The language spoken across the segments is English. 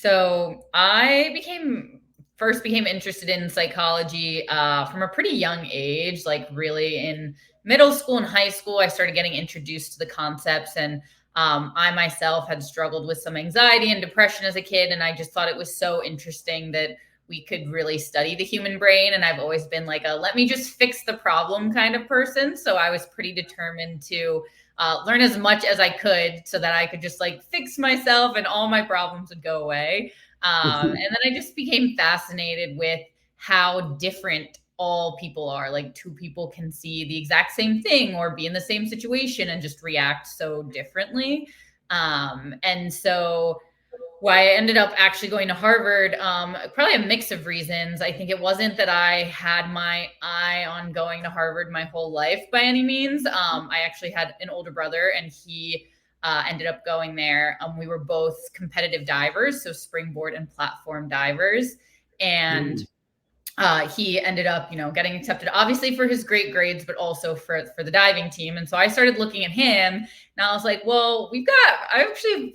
So I became interested in psychology from a pretty young age, like really in middle school and high school. I started getting introduced to the concepts, and I myself had struggled with some anxiety and depression as a kid, and I just thought it was so interesting that we could really study the human brain. And I've always been like a let me just fix the problem kind of person. So I was pretty determined to learn as much as I could so that I could just like fix myself and all my problems would go away. And then I just became fascinated with how different all people are. Like two people can see the exact same thing or be in the same situation and just react so differently. And so why I ended up actually going to Harvard, probably a mix of reasons. I think it wasn't that I had my eye on going to Harvard my whole life by any means. I actually had an older brother, and he ended up going there. We were both competitive divers, so springboard and platform divers. And he ended up, getting accepted, obviously for his great grades, but also for the diving team. And so I started looking at him, and I was like, well, I actually,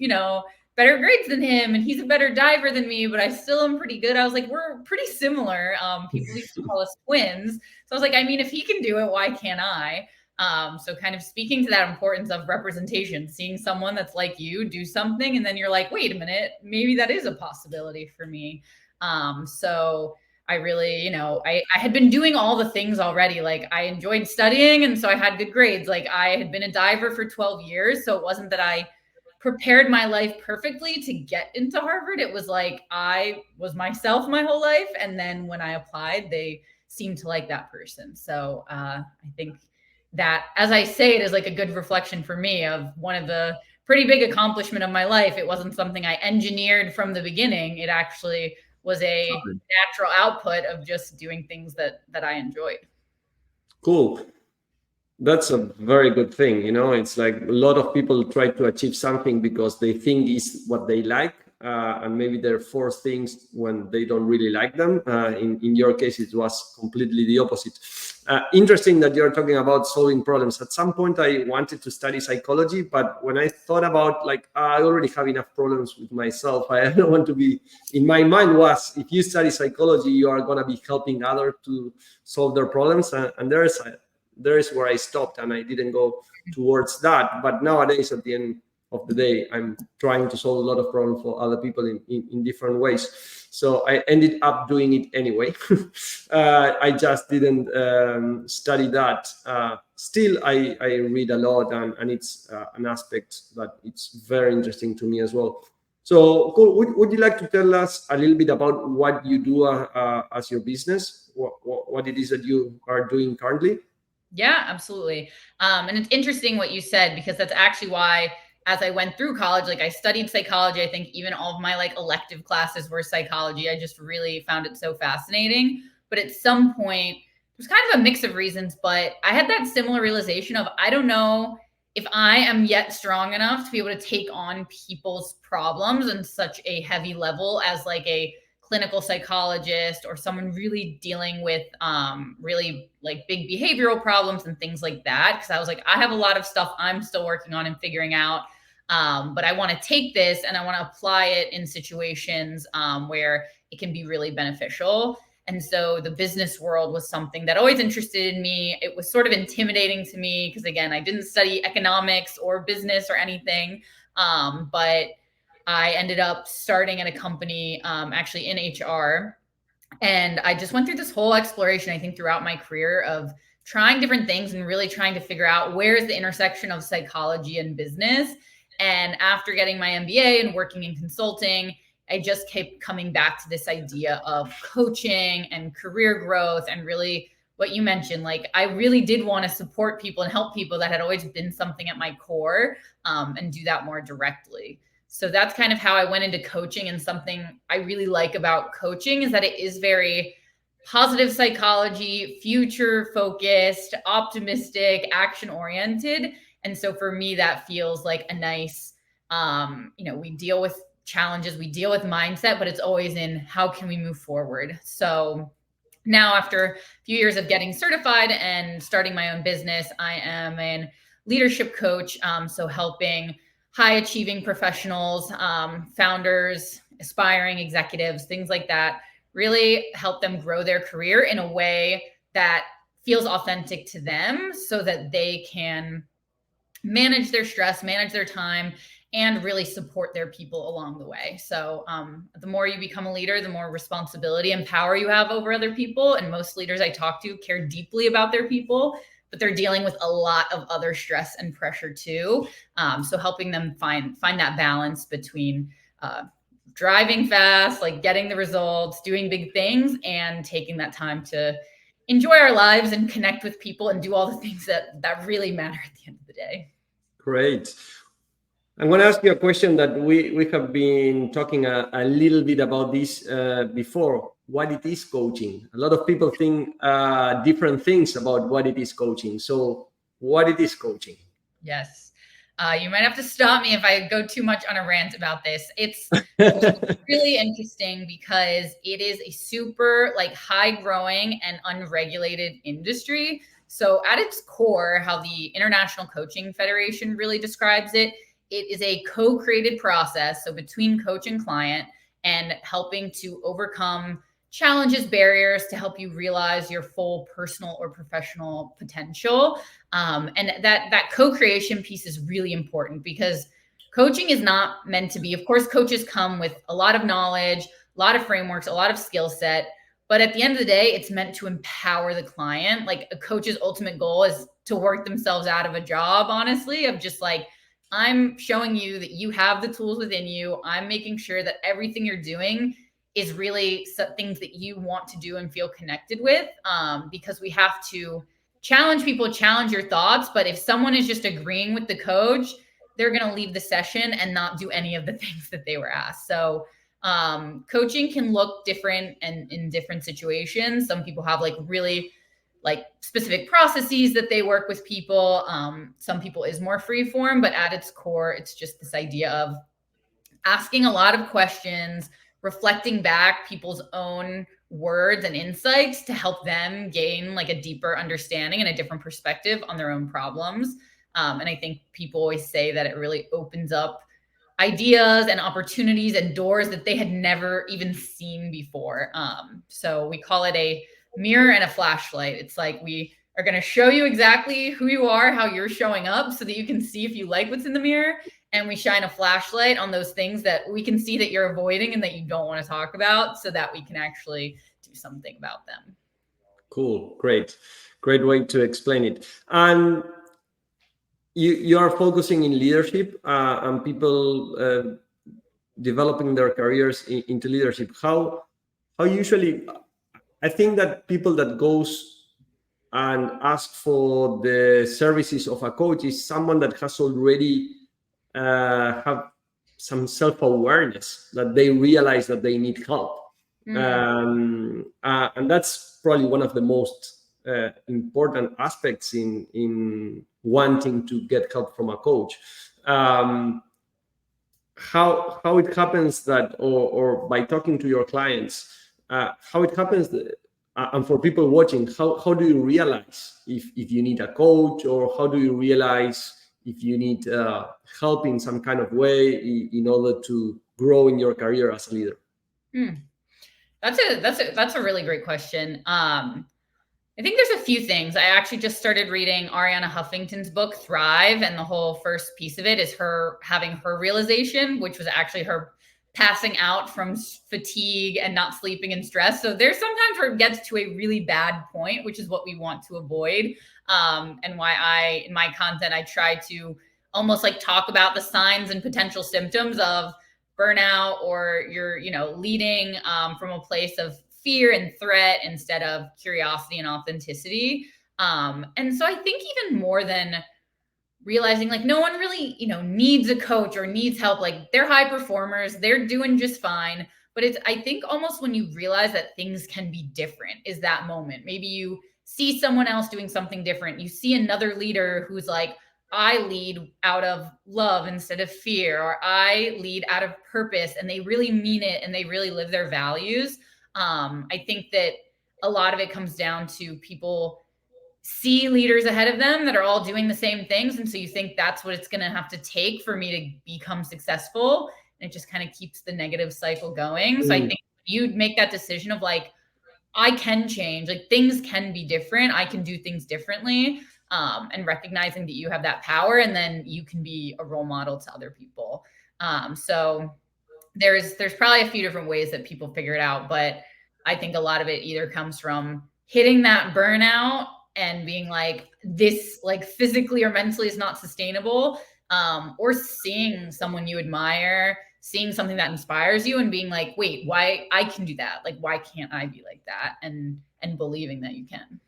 better grades than him, and he's a better diver than me, but I still am pretty good. I was like, we're pretty similar. People used to call us twins. So I was like, I mean, if he can do it, why can't I? So kind of speaking to that importance of representation, seeing someone that's like you do something, and then you're like, wait a minute, maybe that is a possibility for me. So I really, I had been doing all the things already. Like I enjoyed studying, and so I had good grades. Like I had been a diver for 12 years. So it wasn't that I prepared my life perfectly to get into Harvard. It was like I was myself my whole life. And then when I applied, they seemed to like that person. So I think that, as I say, it is like a good reflection for me of one of the pretty big accomplishment of my life. It wasn't something I engineered from the beginning. It actually was a natural output of just doing things that I enjoyed. Cool. That's a very good thing. It's like a lot of people try to achieve something because they think is what they like. And maybe they're forced things when they don't really like them. In your case, it was completely the opposite. Interesting that you're talking about solving problems. At some point, I wanted to study psychology, but when I thought about I already have enough problems with myself, I don't want to be. In my mind was, if you study psychology, you are going to be helping others to solve their problems, and there is where I stopped, and I didn't go towards that. But nowadays, at the end of the day, I'm trying to solve a lot of problems for other people in different ways. So I ended up doing it anyway. I just didn't study that. Still, I read a lot, and it's an aspect that it's very interesting to me as well. So cool. Would you like to tell us a little bit about what you do as your business? What it is that you are doing currently? Yeah, absolutely. And it's interesting what you said, because that's actually why, as I went through college, like I studied psychology. I think even all of my like elective classes were psychology. I just really found it so fascinating. But at some point, there's kind of a mix of reasons, but I had that similar realization of, I don't know if I am yet strong enough to be able to take on people's problems in such a heavy level as like a clinical psychologist or someone really dealing with really like big behavioral problems and things like that. Because I was like, I have a lot of stuff I'm still working on and figuring out. But I want to take this and I want to apply it in situations where it can be really beneficial. And so the business world was something that always interested in me. It was sort of intimidating to me because, again, I didn't study economics or business or anything. But I ended up starting at a company actually in HR. And I just went through this whole exploration, I think, throughout my career of trying different things and really trying to figure out where is the intersection of psychology and business. And after getting my MBA and working in consulting, I just kept coming back to this idea of coaching and career growth and really what you mentioned. Like, I really did want to support people and help people. That had always been something at my core, and do that more directly. So that's kind of how I went into coaching. And something I really like about coaching is that it is very positive psychology, future focused, optimistic, action oriented. And so for me, that feels like a nice, we deal with challenges, we deal with mindset, but it's always in how can we move forward? So now, after a few years of getting certified and starting my own business, I am a leadership coach. So helping high achieving professionals, founders, aspiring executives, things like that, really help them grow their career in a way that feels authentic to them so that they can manage their stress, manage their time, and really support their people along the way. So the more you become a leader, the more responsibility and power you have over other people. And most leaders I talk to care deeply about their people, but they're dealing with a lot of other stress and pressure too. So helping them find that balance between driving fast, like getting the results, doing big things, and taking that time to enjoy our lives and connect with people and do all the things that really matter at the end of the day. Great. I'm going to ask you a question that we have been talking a little bit about this before. What it is coaching? A lot of people think different things about what it is coaching. So what it is coaching? Yes. You might have to stop me if I go too much on a rant about this. It's really interesting because it is a super like high growing and unregulated industry. So at its core, how the International Coaching Federation really describes it, it is a co-created process. So between coach and client, and helping to overcome challenges, barriers to help you realize your full personal or professional potential. And that co-creation piece is really important because coaching is not meant to be, of course, coaches come with a lot of knowledge, a lot of frameworks, a lot of skill set. But at the end of the day, it's meant to empower the client. Like a coach's ultimate goal is to work themselves out of a job, honestly, of just like, I'm showing you that you have the tools within you. I'm making sure that everything you're doing is really things that you want to do and feel connected with, because we have to challenge people, challenge your thoughts. But if someone is just agreeing with the coach, they're going to leave the session and not do any of the things that they were asked. So coaching can look different and in different situations. Some people have like really like specific processes that they work with people. Some people is more free form, but at its core, it's just this idea of asking a lot of questions, reflecting back people's own words and insights to help them gain like a deeper understanding and a different perspective on their own problems. And I think people always say that it really opens up ideas and opportunities and doors that they had never even seen before. So we call it a mirror and a flashlight. It's like we are going to show you exactly who you are, how you're showing up so that you can see if you like what's in the mirror. And we shine a flashlight on those things that we can see that you're avoiding and that you don't want to talk about so that we can actually do something about them. Cool. Great way to explain it. And you are focusing in leadership and people developing their careers into leadership. How usually, I think that people that goes and ask for the services of a coach is someone that has already have some self-awareness, that they realize that they need help. And that's probably one of the most important aspects in wanting to get help from a coach. How it happens that, or by talking to your clients, how it happens that, and for people watching, how do you realize if you need a coach, or how do you realize if you need help in some kind of way in order to grow in your career as a leader? That's a really great question. I think there's a few things. I actually just started reading Arianna Huffington's book, Thrive, and the whole first piece of it is her having her realization, which was actually her passing out from fatigue and not sleeping and stress. So there's sometimes where it gets to a really bad point, which is what we want to avoid. And why in my content, I try to almost like talk about the signs and potential symptoms of burnout, or you're, leading from a place of fear and threat instead of curiosity and authenticity. And so I think even more than realizing like no one really, needs a coach or needs help, like they're high performers, they're doing just fine. But it's, I think almost when you realize that things can be different is that moment. Maybe you see someone else doing something different. You see another leader who's like, I lead out of love instead of fear, or I lead out of purpose, and they really mean it and they really live their values. I think that a lot of it comes down to people see leaders ahead of them that are all doing the same things. And so you think that's what it's going to have to take for me to become successful. It just kind of keeps the negative cycle going. So I think you'd make that decision of like, I can change, like things can be different. I can do things differently. And recognizing that you have that power, and then you can be a role model to other people. So there's probably a few different ways that people figure it out, but I think a lot of it either comes from hitting that burnout and being like, this like physically or mentally is not sustainable, or seeing someone you admire, seeing something that inspires you and being like, wait, why I can do that? Like, why can't I be like that? And believing that you can.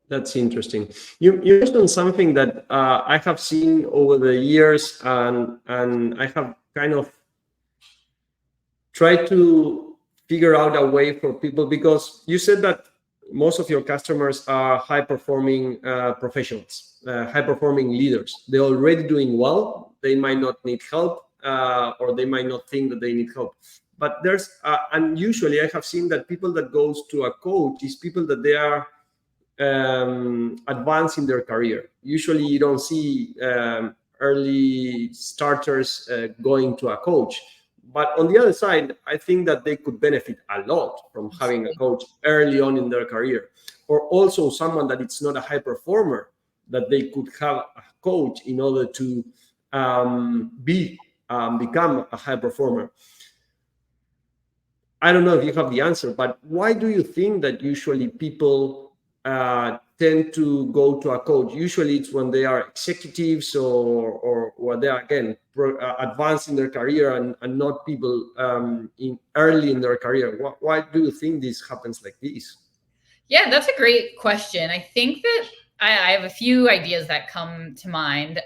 That's interesting. You mentioned something that I have seen over the years, and I have kind of tried to figure out a way for people, because you said that most of your customers are high performing professionals, high performing leaders. They're already doing well. They might not need help, or they might not think that they need help. But there's and usually I have seen that people that goes to a coach is people that they are advance in their career. Usually you don't see early starters going to a coach. But on the other side, I think that they could benefit a lot from having a coach early on in their career, or also someone that it's not a high performer, that they could have a coach in order to become a high performer. I don't know if you have the answer, but why do you think that usually people tend to go to a coach? Usually it's when they are executives, or when they are, again, advancing their career, and not people in early in their career. Why do you think this happens like this? Yeah, that's a great question. I think that I have a few ideas that come to mind.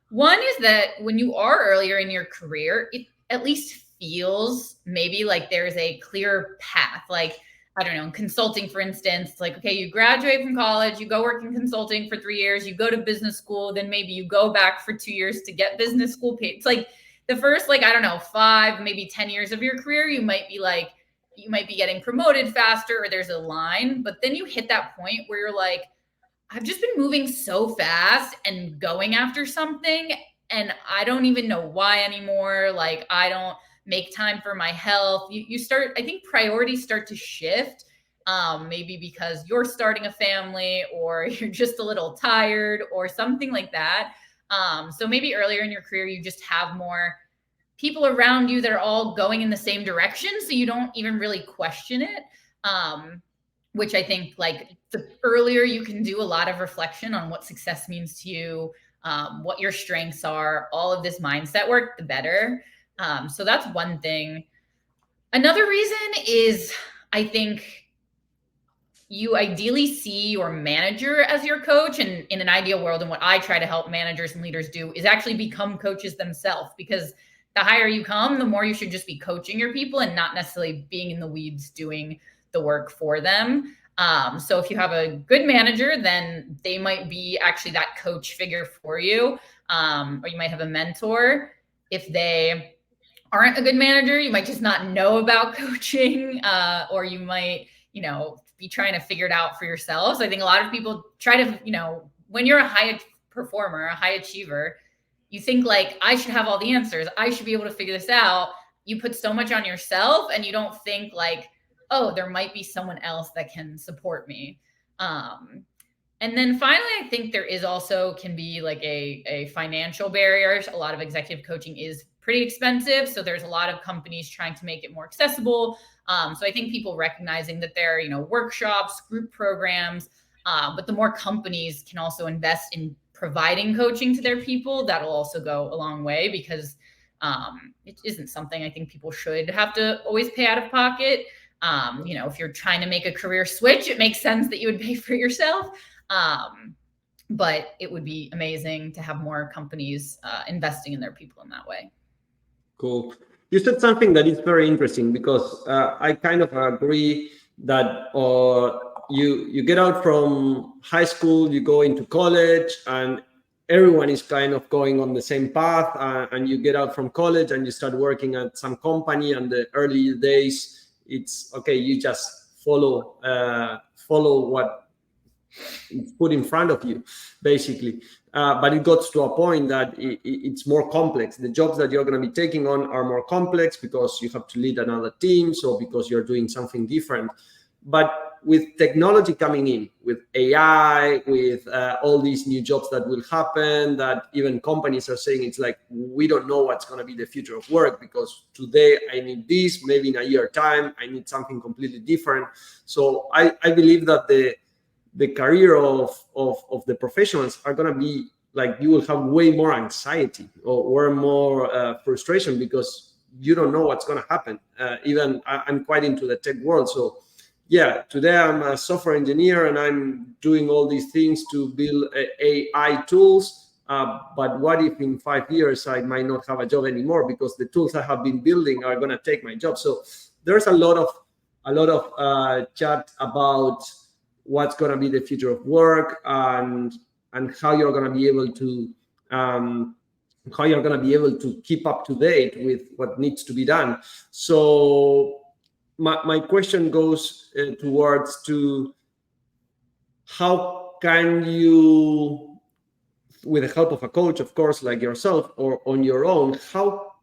One is that when you are earlier in your career, it at least feels maybe like there's a clear path. Like, I don't know, in consulting, for instance, like, okay, you graduate from college, you go work in consulting for 3 years, you go to business school, then maybe you go back for 2 years to get business school paid. It's like the first, like, I don't know, 5, maybe 10 years of your career, you might be getting promoted faster, or there's a line, but then you hit that point where you're like, I've just been moving so fast and going after something, and I don't even know why anymore. Like, I don't make time for my health. You start, I think priorities start to shift, maybe because you're starting a family, or you're just a little tired, or something like that. So maybe earlier in your career, you just have more people around you that are all going in the same direction, so you don't even really question it. Which I think, like, the earlier you can do a lot of reflection on what success means to you, what your strengths are, all of this mindset work, the better. So that's one thing. Another reason is, I think, you ideally see your manager as your coach. And in an ideal world, and what I try to help managers and leaders do, is actually become coaches themselves, because the higher you come, the more you should just be coaching your people and not necessarily being in the weeds doing the work for them. So if you have a good manager, then they might be actually that coach figure for you. Or you might have a mentor. If they aren't a good manager, you might just not know about coaching, or you might, be trying to figure it out for yourselves. I think a lot of people try to, when you're a high performer, a high achiever, you think like, I should have all the answers. I should be able to figure this out. You put so much on yourself, and you don't think like, oh, there might be someone else that can support me. And then finally, I think there is also can be like a financial barrier. A lot of executive coaching is pretty expensive. So there's a lot of companies trying to make it more accessible. So I think people recognizing that there are, workshops, group programs, but the more companies can also invest in providing coaching to their people, that'll also go a long way, because it isn't something I think people should have to always pay out of pocket. If you're trying to make a career switch, it makes sense that you would pay for yourself. But it would be amazing to have more companies investing in their people in that way. Cool. You said something that is very interesting, because I kind of agree that you get out from high school, you go into college, and everyone is kind of going on the same path, and you get out from college and you start working at some company, and the early days, it's okay, you just follow what is put in front of you, basically. but it got to a point that it's more complex. The jobs that you're going to be taking on are more complex because you have to lead another team, so because you're doing something different. But with technology coming in, with AI, with all these new jobs that will happen, that even companies are saying, it's like, we don't know what's going to be the future of work, because today I need this, maybe in a year time I need something completely different. So I believe that the career of the professionals are going to be like, you will have way more anxiety or more frustration, because you don't know what's going to happen. Even I'm quite into the tech world, so yeah, today I'm a software engineer and I'm doing all these things to build AI tools. But what if in 5 years I might not have a job anymore because the tools I have been building are going to take my job? So there's a lot of chat about what's going to be the future of work, and how you're going to be able to keep up to date with what needs to be done. So my question goes towards to how can you, with the help of a coach, of course, like yourself, or on your own,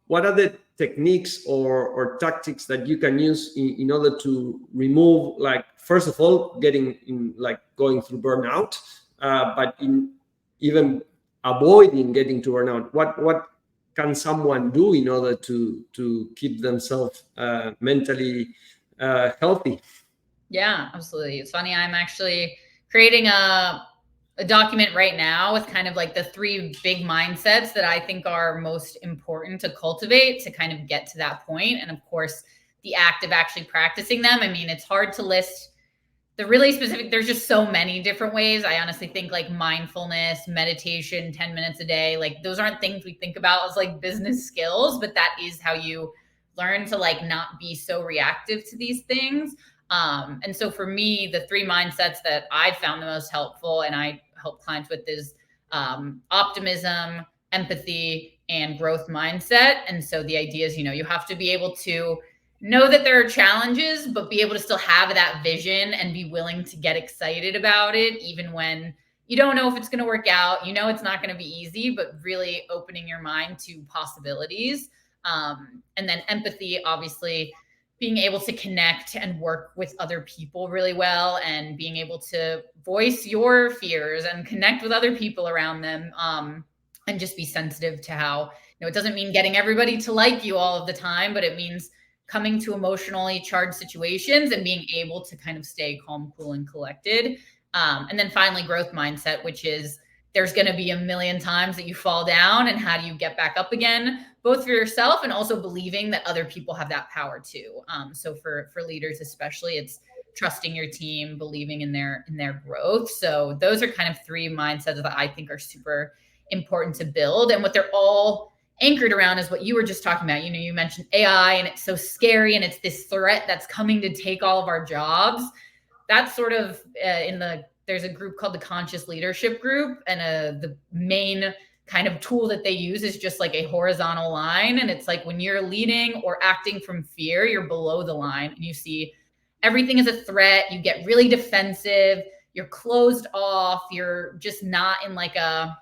what are the techniques or tactics that you can use in order to remove, like, first of all, going through burnout, but in even avoiding getting to burnout? What can someone do in order to keep themselves mentally healthy? Yeah, absolutely. It's funny. I'm actually creating a document right now with kind of like the 3 big mindsets that I think are most important to cultivate to kind of get to that point. And of course, the act of actually practicing them. I mean, it's hard to list the really specific, there's just so many different ways. I honestly think like mindfulness, meditation, 10 minutes a day, like those aren't things we think about as like business skills, but that is how you learn to like not be so reactive to these things. And so for me, the 3 mindsets that I found the most helpful and I help clients with is optimism, empathy, and growth mindset. And so the idea is, you have to be able to know that there are challenges, but be able to still have that vision and be willing to get excited about it, even when you don't know if it's going to work out. It's not going to be easy, but really opening your mind to possibilities. And then empathy, obviously, being able to connect and work with other people really well, and being able to voice your fears and connect with other people around them, and just be sensitive to how, it doesn't mean getting everybody to like you all of the time, but it means coming to emotionally charged situations and being able to kind of stay calm, cool, and collected. And then finally, growth mindset, which is there's going to be a million times that you fall down, and how do you get back up again, both for yourself and also believing that other people have that power too. So for leaders especially, it's trusting your team, believing in their growth. So those are kind of 3 mindsets that I think are super important to build. And what they're all anchored around is what you were just talking about. You mentioned AI, and it's so scary, and it's this threat that's coming to take all of our jobs. That's sort of there's a group called the Conscious Leadership Group, and the main kind of tool that they use is just like a horizontal line. And it's like when you're leading or acting from fear, you're below the line and you see everything as a threat. You get really defensive, you're closed off, you're just not in like a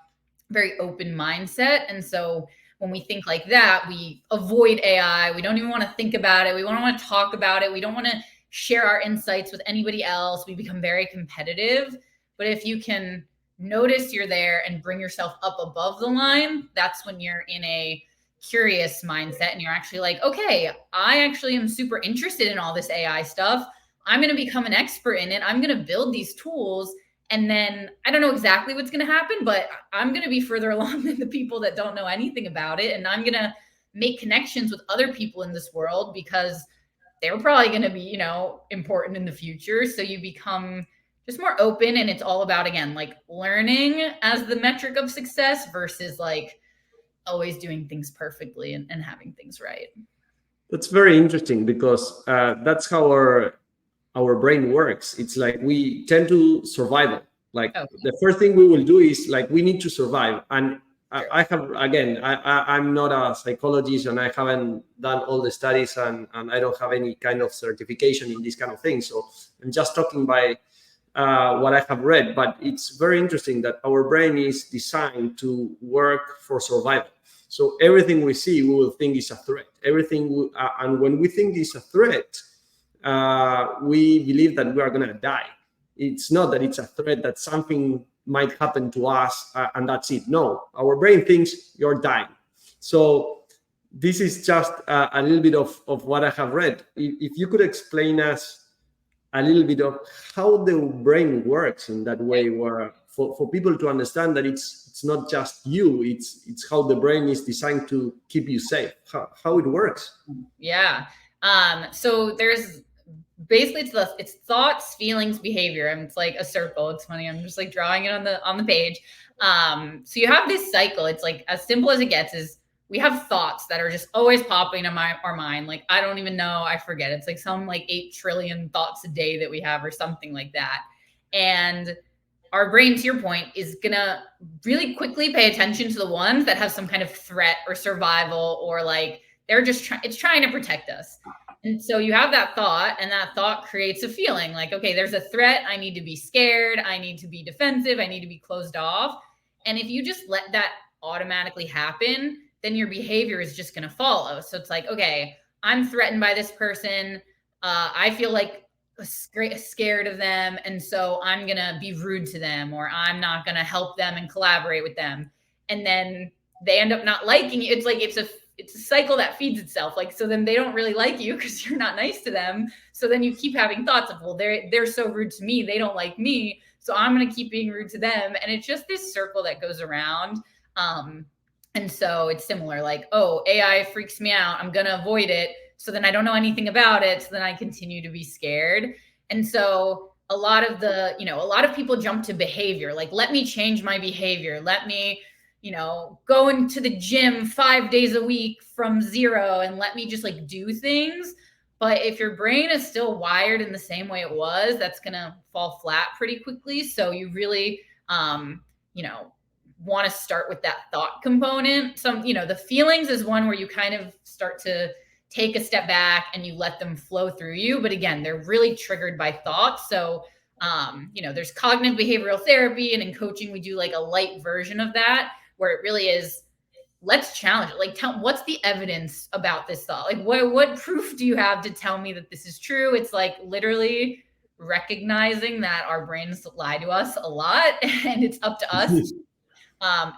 very open mindset. And so when we think like that, we avoid AI. We don't even want to think about it. We don't want to talk about it. We don't want to share our insights with anybody else. We become very competitive. But if you can notice you're there and bring yourself up above the line, that's when you're in a curious mindset and you're actually like, okay, I actually am super interested in all this AI stuff. I'm going to become an expert in it. I'm going to build these tools. And then I don't know exactly what's going to happen, but I'm going to be further along than the people that don't know anything about it. And I'm going to make connections with other people in this world because they're probably going to be, important in the future. So you become just more open, and it's all about, again, like learning as the metric of success versus like always doing things perfectly and having things right. That's very interesting, because that's how our brain works. It's like we tend to survival. Like the first thing we will do is like, we need to survive. And I have, again, I'm not a psychologist, and I haven't done all the studies, and I don't have any kind of certification in these kind of things. So I'm just talking by what I have read, but it's very interesting that our brain is designed to work for survival. So everything we see, we will think is a threat. And when we think is a threat, we believe that we are going to die. It's not that it's a threat that something might happen to us and that's it. No, our brain thinks you're dying. So this is just a little bit of what I have read. If you could explain us a little bit of how the brain works in that way, where for people to understand that it's not just you, it's how the brain is designed to keep you safe, how it works. Yeah. So there's basically it's thoughts, feelings, behavior, and it's like a circle. It's funny. I'm just like drawing it on the page. So you have this cycle. It's like as simple as it gets is we have thoughts that are just always popping in our mind. Like, I don't even know. I forget. It's like some like 8 trillion thoughts a day that we have or something like that. And our brain, to your point, is going to really quickly pay attention to the ones that have some kind of threat or survival, or like they're just it's trying to protect us. And so you have that thought, and that thought creates a feeling like, okay, there's a threat. I need to be scared. I need to be defensive. I need to be closed off. And if you just let that automatically happen, then your behavior is just going to follow. So it's like, okay, I'm threatened by this person. I feel like scared of them. And so I'm going to be rude to them, or I'm not going to help them and collaborate with them. And then they end up not liking you. It's like, it's a cycle that feeds itself. Like, so then they don't really like you because you're not nice to them. So then you keep having thoughts of, well, they're so rude to me. They don't like me. So I'm going to keep being rude to them. And it's just this circle that goes around. And so it's similar, like, oh, AI freaks me out. I'm going to avoid it. So then I don't know anything about it. So then I continue to be scared. And so a lot of people jump to behavior, like, let me change my behavior. Let me, go into the gym 5 days a week from 0 and let me just like do things. But if your brain is still wired in the same way it was, that's going to fall flat pretty quickly. So you really, want to start with that thought component. The feelings is one where you kind of start to take a step back and you let them flow through you. But again, they're really triggered by thoughts. So, there's cognitive behavioral therapy, and in coaching, we do like a light version of that, where it really is, let's challenge it. Like, what's the evidence about this thought? Like, what proof do you have to tell me that this is true? It's like literally recognizing that our brains lie to us a lot, and it's up to us to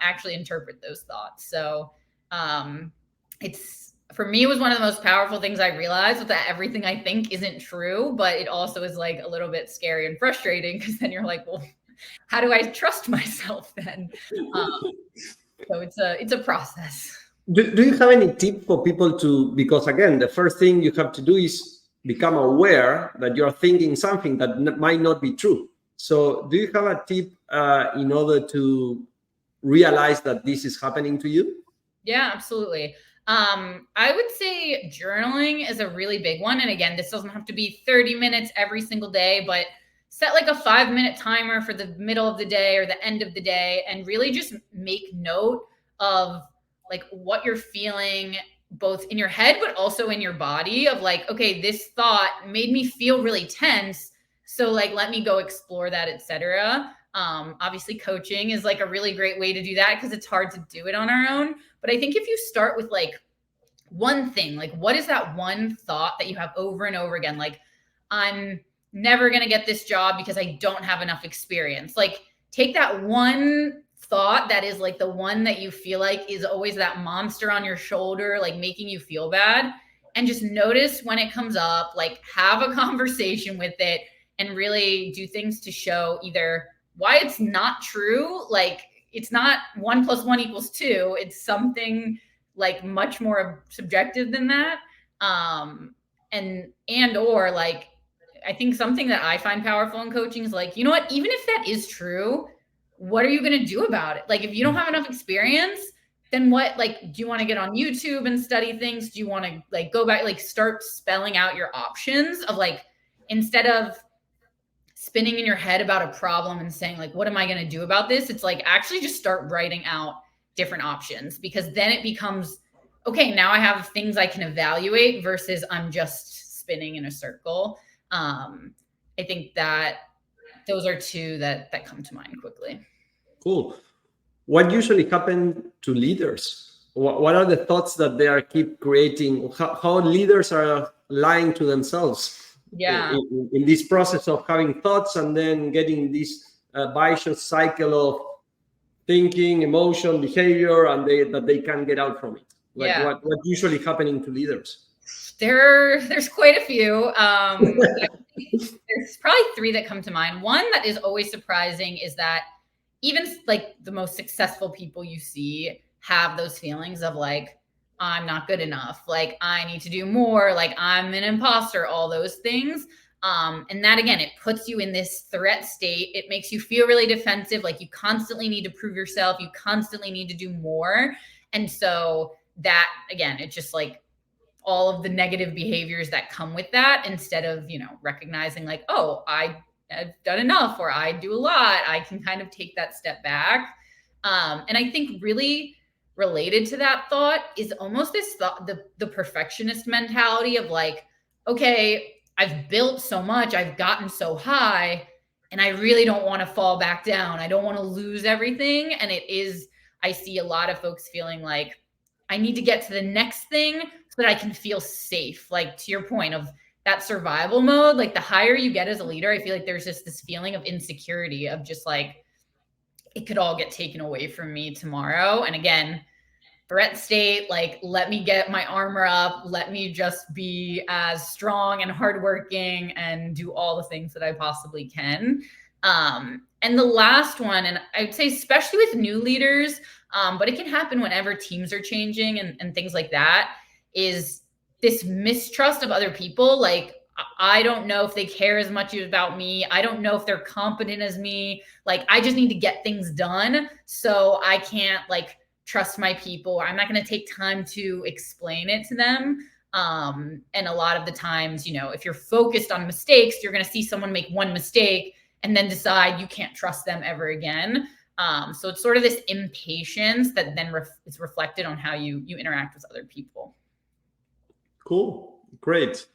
actually interpret those thoughts. So for me, it was one of the most powerful things I realized, that everything I think isn't true, but it also is like a little bit scary and frustrating, because then you're like, well, how do I trust myself then? So it's a process. Do you have any tip for people because again, the first thing you have to do is become aware that you're thinking something that might not be true. So do you have a tip in order to realize that this is happening to you? Yeah, absolutely. I would say journaling is a really big one. And again, this doesn't have to be 30 minutes every single day, but set like a 5-minute timer for the middle of the day or the end of the day, and really just make note of like what you're feeling, both in your head, but also in your body, of like, okay, this thought made me feel really tense. So like, let me go explore that, etc. Obviously coaching is like a really great way to do that, because it's hard to do it on our own. But I think if you start with like one thing, like what is that one thought that you have over and over again? Like, I'm never going to get this job because I don't have enough experience. Like, take that one thought that is like the one that you feel like is always that monster on your shoulder, like making you feel bad, and just notice when it comes up, like have a conversation with it, and really do things to show either why it's not true. Like, it's not 1 + 1 = 2. It's something like much more subjective than that. Or like, I think something that I find powerful in coaching is like, you know what, even if that is true, what are you going to do about it? Like, if you don't have enough experience, then what, like, do you want to get on YouTube and study things? Do you want to like go back, like start spelling out your options of like, instead of spinning in your head about a problem and saying like, what am I going to do about this? It's like, actually just start writing out different options, because then it becomes, okay, now I have things I can evaluate versus I'm just spinning in a circle. I think that those are two that come to mind quickly. Cool. What usually happens to leaders? What are the thoughts that they are keep creating? How leaders are lying to themselves in this process of having thoughts and then getting this vicious cycle of thinking, emotion, behavior, and that they can't get out from it? Like what usually happening to leaders? There's quite a few. There's probably three that come to mind. One that is always surprising is that even like the most successful people you see have those feelings of like, I'm not good enough, like I need to do more, like I'm an imposter, all those things. And that, again, it puts you in this threat state. It makes you feel really defensive, like you constantly need to prove yourself, you constantly need to do more. And so that, again, it's just like all of the negative behaviors that come with that, instead of, recognizing like, oh, I've done enough, or I do a lot, I can kind of take that step back. And I think really related to that thought is almost this thought, the perfectionist mentality of like, okay, I've built so much, I've gotten so high, and I really don't want to fall back down. I don't want to lose everything. And I see a lot of folks feeling like, I need to get to the next thing so that I can feel safe. Like, to your point of that survival mode, like the higher you get as a leader, I feel like there's just this feeling of insecurity of just like, it could all get taken away from me tomorrow. And again, threat state, like, let me get my armor up. Let me just be as strong and hardworking and do all the things that I possibly can. And the last one, and I would say especially with new leaders, but it can happen whenever teams are changing and things like that, is this mistrust of other people. Like, I don't know if they care as much about me. I don't know if they're competent as me. Like, I just need to get things done. So I can't like trust my people. I'm not going to take time to explain it to them. And a lot of the times, if you're focused on mistakes, you're going to see someone make one mistake and then decide you can't trust them ever again. So it's sort of this impatience that then is reflected on how you interact with other people. Cool. Great.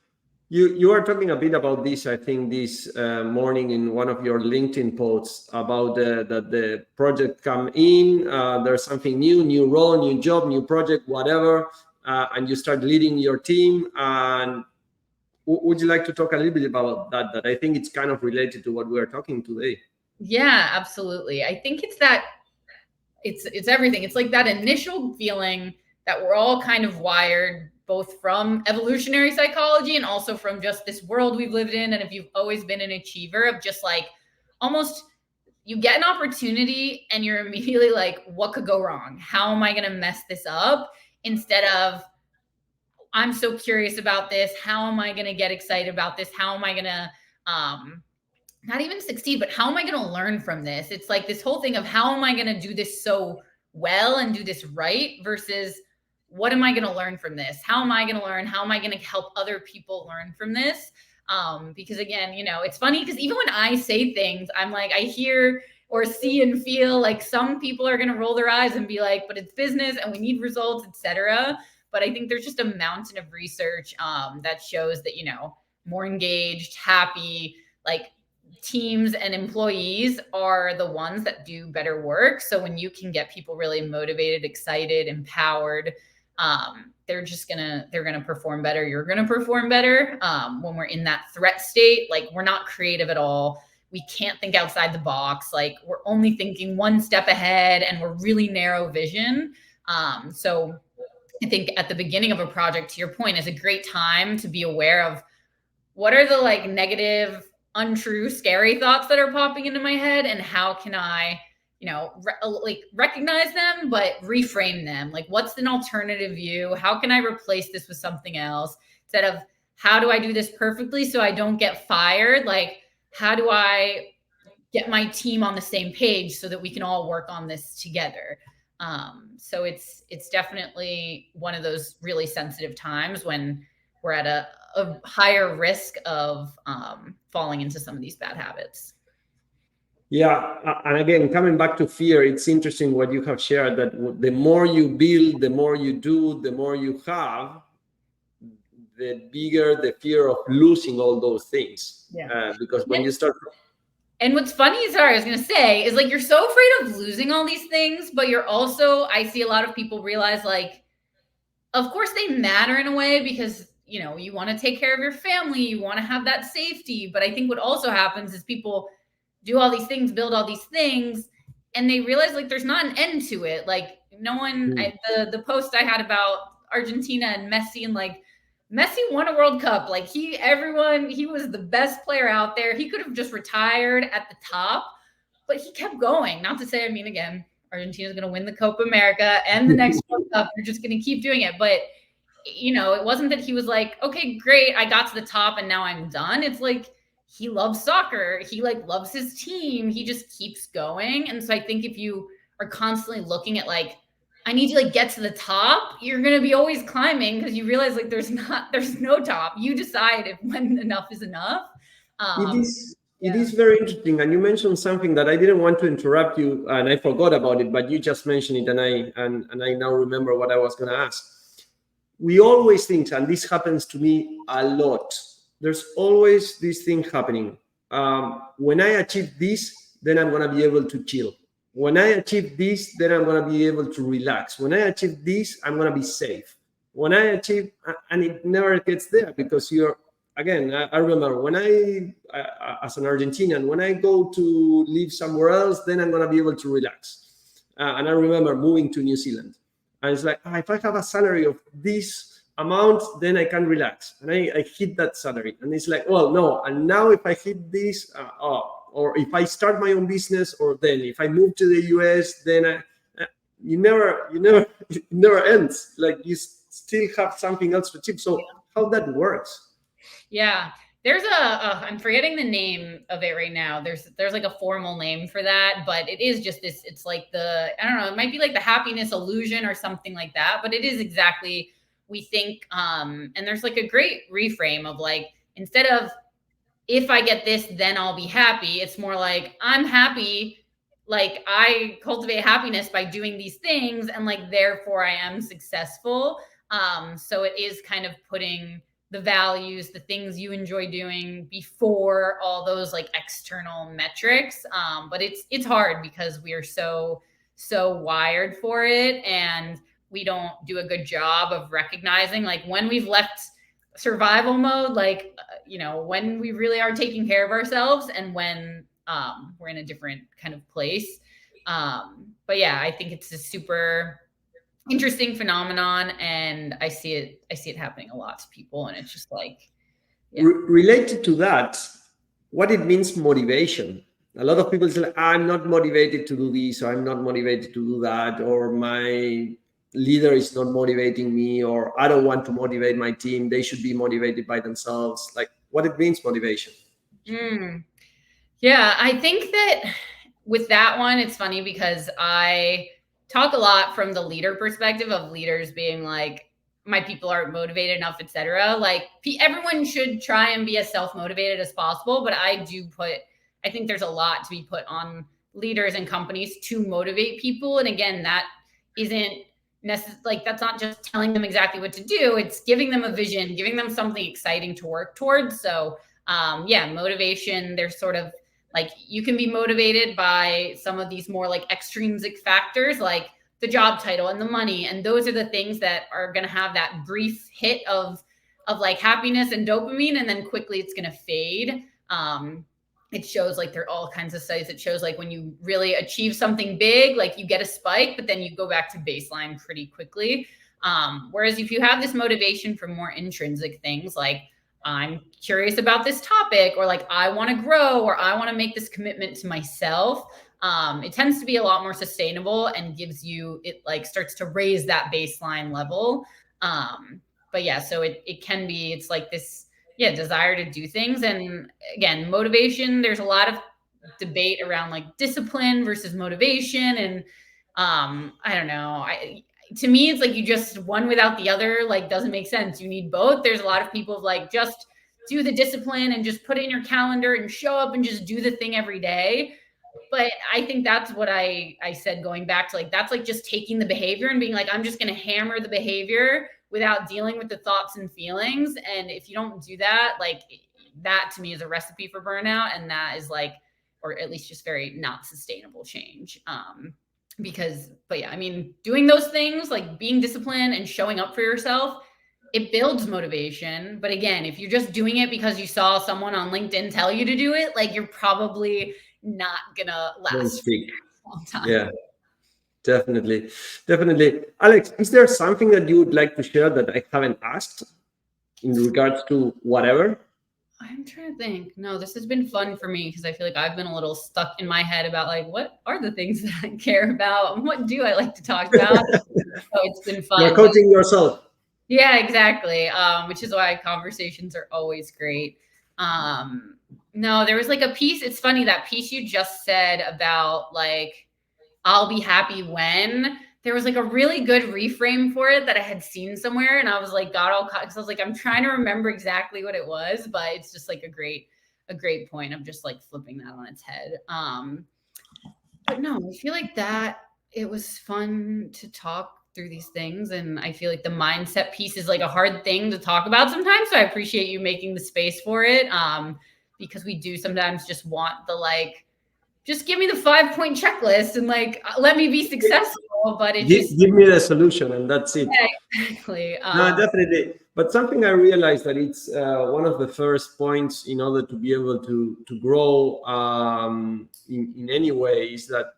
You are talking a bit about this, I think, this morning in one of your LinkedIn posts about that the project come in, there's something new role, new job, new project, whatever, and you start leading your team. And would you like to talk a little bit about that? That I think it's kind of related to what we are talking today. Yeah, absolutely. I think it's everything. It's like that initial feeling that we're all kind of wired, both from evolutionary psychology and also from just this world we've lived in. And if you've always been an achiever, of just like, almost, you get an opportunity and you're immediately like, what could go wrong? How am I going to mess this up? Instead of, I'm so curious about this. How am I going to get excited about this? How am I going to, not even succeed, but how am I going to learn from this? It's like this whole thing of, how am I going to do this so well and do this right, versus what am I going to learn from this? How am I going to learn? How am I going to help other people learn from this? Because again, it's funny because even when I say things, I'm like, I hear or see and feel like some people are going to roll their eyes and be like, but it's business and we need results, etc. But I think there's just a mountain of research that shows that, more engaged, happy, like, teams and employees are the ones that do better work. So when you can get people really motivated, excited, empowered, they're gonna perform better. You're gonna perform better. When we're in that threat state, like, we're not creative at all. We can't think outside the box. Like, we're only thinking one step ahead and we're really narrow vision. So I think at the beginning of a project, to your point, is a great time to be aware of what are the like negative, untrue, scary thoughts that are popping into my head, and how can I, recognize them, but reframe them. Like, what's an alternative view? How can I replace this with something else? Instead of, how do I do this perfectly so I don't get fired? Like, how do I get my team on the same page so that we can all work on this together? So it's definitely one of those really sensitive times when we're at a higher risk of falling into some of these bad habits. Yeah, and again, coming back to fear, it's interesting what you have shared, that the more you build, the more you do, the more you have, the bigger the fear of losing all those things. Yeah. Because when you start And what's funny is, sorry, I was going to say, is like, you're so afraid of losing all these things, but you're also, I see a lot of people realize, like, of course they matter in a way because, you know, you want to take care of your family, you want to have that safety. But I think what also happens is people do all these things, build all these things, and they realize like there's not an end to it. Like no one, Mm. the post I had about Argentina and Messi, and like Messi won a World Cup. Like he was the best player out there. He could have just retired at the top, but he kept going. Not to say, I mean, again, Argentina's going to win the Copa America and the next World Cup. They're just going to keep doing it. But, you know, it wasn't that he was like, okay, great, I got to the top and now I'm done. It's like he loves soccer. He like loves his team. He just keeps going. And so I think if you are constantly looking at like, I need to like get to the top, you're going to be always climbing because you realize like there's no top. You decide if when enough is enough. It Um, is it yeah. is very interesting, and you mentioned something that I didn't want to interrupt you, and I forgot about it, but you just mentioned it, and I now remember what I was going to ask. We always think, and this happens to me a lot. There's always this thing happening. When I achieve this, then I'm going to be able to chill. When I achieve this, then I'm going to be able to relax. When I achieve this, I'm going to be safe. When I achieve, and it never gets there because you're, again, I remember when as an Argentinian, when I go to live somewhere else, then I'm going to be able to relax. And I remember moving to New Zealand. And it's like, if I have a salary of this amount, then I can relax. And I hit that salary. And it's like, well, no. And now if I hit this, or if I start my own business, or then if I move to the US, then it never ends. Like you still have something else to achieve. So how that works? Yeah. There's I'm forgetting the name of it right now. There's like a formal name for that, but it is just this, it's like I don't know, it might be like the happiness illusion or something like that, but it is exactly, we think, and there's like a great reframe of like, instead of if I get this, then I'll be happy, it's more like I'm happy, like I cultivate happiness by doing these things, and like therefore I am successful. So it is kind of putting the values, the things you enjoy doing before all those like external metrics. But it's hard because we are so wired for it, and we don't do a good job of recognizing like when we've left survival mode, like you know, when we really are taking care of ourselves, and when we're in a different kind of place. But yeah, I think it's a super interesting phenomenon, and I see it happening a lot to people, and it's just like, yeah. Related to that, what it means motivation. A lot of people say, I'm not motivated to do this, or I'm not motivated to do that, or my leader is not motivating me, or I don't want to motivate my team. They should be motivated by themselves. Like what it means motivation. Mm. Yeah, I think that with that one, it's funny because I talk a lot from the leader perspective of leaders being like, my people aren't motivated enough, etc. Like everyone should try and be as self-motivated as possible, but I think there's a lot to be put on leaders and companies to motivate people. And again, that isn't like, that's not just telling them exactly what to do. It's giving them a vision, giving them something exciting to work towards. So yeah, motivation, there's sort of like, you can be motivated by some of these more like extrinsic factors, like the job title and the money, and those are the things that are going to have that brief hit of like happiness and dopamine, and then quickly it's going to fade. It shows like, there are all kinds of studies that shows like when you really achieve something big, like you get a spike, but then you go back to baseline pretty quickly. Whereas if you have this motivation for more intrinsic things, like I'm curious about this topic, or like I want to grow, or I want to make this commitment to myself, it tends to be a lot more sustainable and gives you, it like starts to raise that baseline level. But yeah, so it can be, it's like this, yeah, desire to do things. And again, motivation, there's a lot of debate around like discipline versus motivation. And I don't know, to me, it's like you just, one without the other like doesn't make sense. You need both. There's a lot of people like, just do the discipline and just put it in your calendar and show up and just do the thing every day. But I think that's what I said, going back to like, that's like just taking the behavior and being like, I'm just going to hammer the behavior without dealing with the thoughts and feelings. And if you don't do that, like that to me is a recipe for burnout. And that is like or at least just very not sustainable change. But yeah, I mean, doing those things like being disciplined and showing up for yourself, it builds motivation. But again, if you're just doing it because you saw someone on LinkedIn tell you to do it, like you're probably not gonna Don't last speak. for a long time. Yeah, definitely. Definitely. Alex, is there something that you would like to share that I haven't asked in regards to whatever? I'm trying to think. No, this has been fun for me because I feel like I've been a little stuck in my head about like what are the things that I care about and what do I like to talk about. So it's been You're fun. coaching yourself. Yeah, exactly. Which is why conversations are always great. No, there was like a piece. It's funny that piece you just said about like I'll be happy when. There was like a really good reframe for it that I had seen somewhere, and I was like, got all caught because I was like, I'm trying to remember exactly what it was, but it's just like a great point of just like flipping that on its head. But no, I feel like that it was fun to talk through these things, and I feel like the mindset piece is like a hard thing to talk about sometimes. So I appreciate you making the space for it, because we do sometimes just want the like just give me the 5-point checklist and like let me be successful. But it just Give me the solution and that's it. yeah, exactly. No, definitely. But something I realized that it's one of the first points in order to be able to grow in any way is that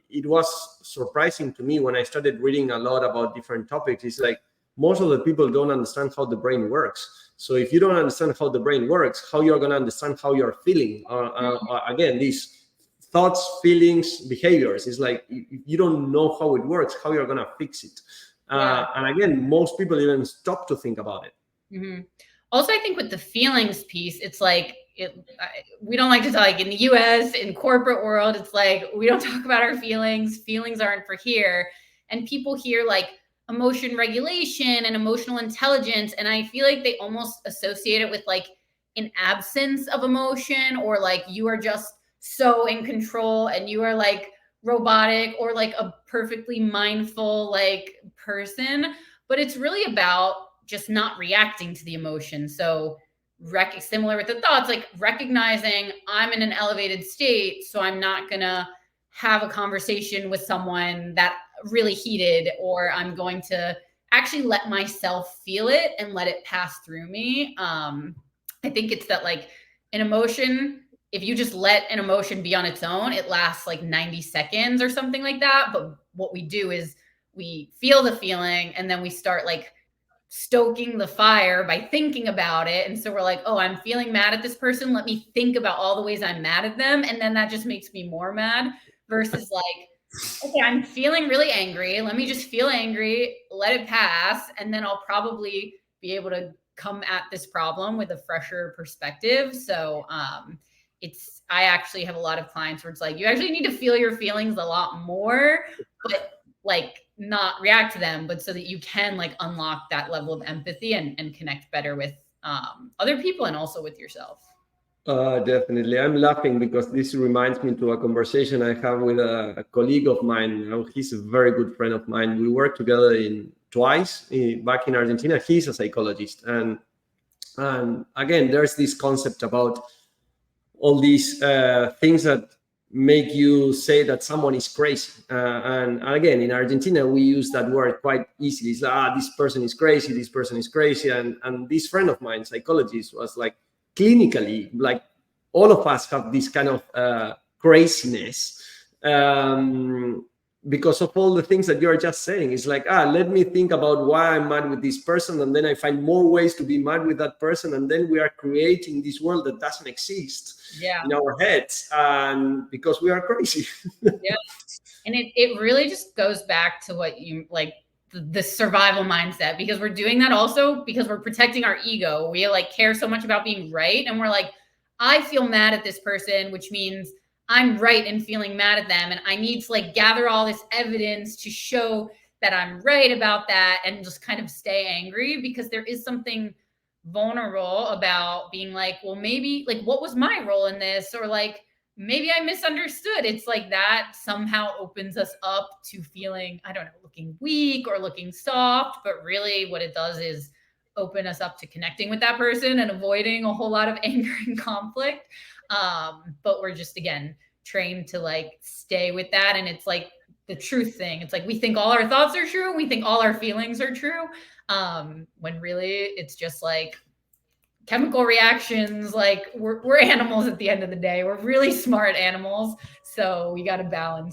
it was surprising to me when I started reading a lot about different topics. It's like most of the people don't understand how the brain works. So if you don't understand how the brain works, how you're going to understand how you're feeling? Again, these thoughts, feelings, behaviors. It's like you don't know how it works, how you're going to fix it. Yeah. And again, most people even stop to think about it. Mm-hmm. Also, I think with the feelings piece, it's like we don't like to talk like in the US, in corporate world, it's like we don't talk about our feelings. Feelings aren't for here. And people hear like emotion regulation and emotional intelligence. And I feel like they almost associate it with like an absence of emotion, or like you are just so in control and you are like robotic or like a perfectly mindful like person. But it's really about just not reacting to the emotion. So similar with the thoughts, like recognizing I'm in an elevated state, so I'm not gonna have a conversation with someone that really heated, or I'm going to actually let myself feel it and let it pass through me. I think it's that like an emotion, if you just let an emotion be on its own, it lasts like 90 seconds or something like that. But what we do is we feel the feeling and then we start like stoking the fire by thinking about it. And so we're like, oh, I'm feeling mad at this person. Let me think about all the ways I'm mad at them. And then that just makes me more mad versus like, okay, I'm feeling really angry. Let me just feel angry, let it pass. And then I'll probably be able to come at this problem with a fresher perspective. So I actually have a lot of clients where it's like, you actually need to feel your feelings a lot more, but like not react to them, but so that you can like unlock that level of empathy and connect better with other people and also with yourself. Definitely. I'm laughing because this reminds me to a conversation I have with a colleague of mine. He's a very good friend of mine. We worked together twice back in Argentina. He's a psychologist. And again, there's this concept about all these things that make you say that someone is crazy. And again, in Argentina, we use that word quite easily. It's like, this person is crazy, this person is crazy. And this friend of mine, psychologist, was like, clinically, like all of us have this kind of craziness because of all the things that you're just saying. It's like, let me think about why I'm mad with this person, and then I find more ways to be mad with that person, and then we are creating this world that doesn't exist in our heads, and because we are crazy. Yeah. And it really just goes back to what you like, the survival mindset, because we're doing that also because we're protecting our ego. We like care so much about being right, and we're like, I feel mad at this person, which means I'm right in feeling mad at them, and I need to like gather all this evidence to show that I'm right about that, and just kind of stay angry, because there is something vulnerable about being like, well, maybe like what was my role in this, or like maybe I misunderstood. It's like that somehow opens us up to feeling, I don't know, looking weak or looking soft. But really what it does is open us up to connecting with that person and avoiding a whole lot of anger and conflict. But we're just, again, trained to like stay with that. And it's like the truth thing. It's like we think all our thoughts are true. We think all our feelings are true. When really it's just like chemical reactions. Like we're animals at the end of the day. We're really smart animals. So we got to balance